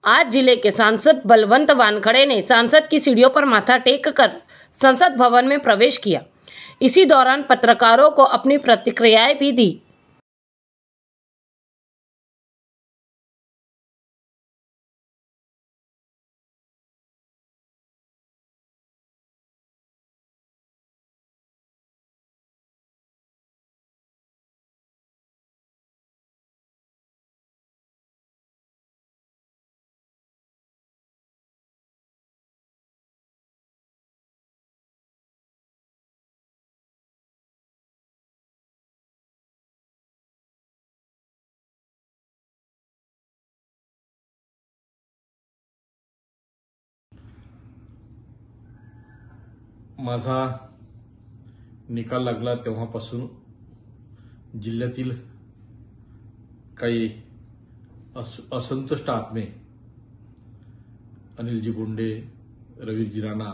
आज जिले के सांसद बलवंत वानखड़े ने सांसद की सीढ़ियों पर माथा टेक कर संसद भवन में प्रवेश किया। इसी दौरान पत्रकारों को अपनी प्रतिक्रियाएं भी दी। माझा निकाल लागला तेव्हापासून जिल्ह्यातील काही असंतुष्ट आत्मे अनिलजी बोंडे, रवीजी राणा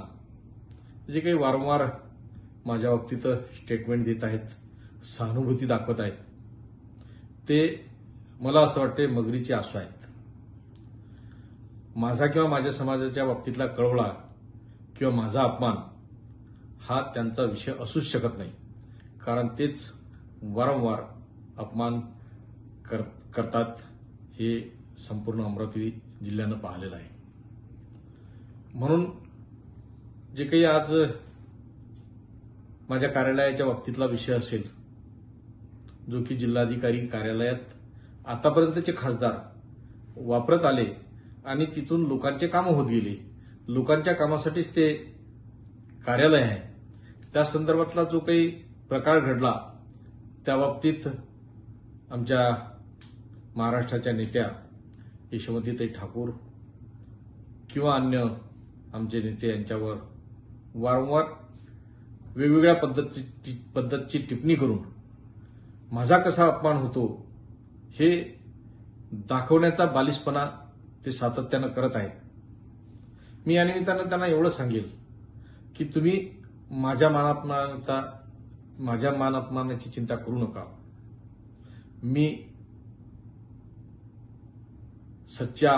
जे काही वारंवार माझ्या बाबतीत स्टेटमेंट देत आहेत, सहानुभूती दाखवत आहेत, ते मला असं वाटते मगरीची आसू आहेत। माझा किंवा माझ्या समाजाच्या बाबतीतला कळवळा किंवा माझा अपमान हा त्यांचा विषय असूच शकत नाही, कारण तेच वारंवार अपमान करतात हे संपूर्ण अमरावती जिल्ह्यानं पाहिलेलं आहे। म्हणून जे काही आज माझ्या कार्यालयाच्या बाबतीतला विषय असेल, जो की जिल्हाधिकारी कार्यालयात आतापर्यंतचे खासदार वापरत आले आणि तिथून लोकांचे कामं होत गेले, लोकांच्या कामासाठीच ते कार्यालय आहे, त्या संदर्भातला जो काही प्रकार घडला त्या बाबतीत आमच्या महाराष्ट्राच्या नेत्या यशोमतीताई ठाकूर किंवा अन्य आमचे नेते यांच्यावर वारंवार वेगवेगळ्या पद्धतीची टिप्पणी करून माझा कसा अपमान होतो हे दाखवण्याचा बालिशपणा ते सातत्यानं करत आहेत। मी या निमित्तानं त्यांना एवढं सांगेल की तुम्ही माझ्या मान अपमानाची चिंता करू नका। मी सच्चा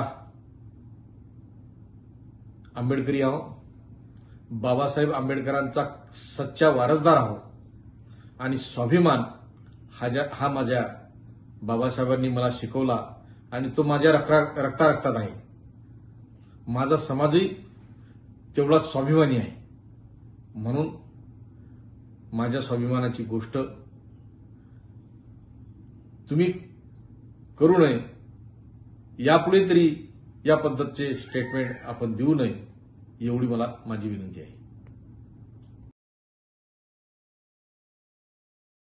आंबेडकरी आहो, बाबासाहेब आंबेडकरांचा सच्चा वारसदार आहो आणि स्वाभिमान हा माझ्या बाबासाहेबांनी मला शिकवला आणि तो माझ्या रक्तात आहे। माझा समाजही तेवढा स्वाभिमानी आहे, म्हणून माझ्या स्वाभिमानाची गोष्ट तुम्ही करू नये, यापुढे तरी या पद्धतीचे स्टेटमेंट आपण देऊ नये, एवढी माझी विनंती आहे।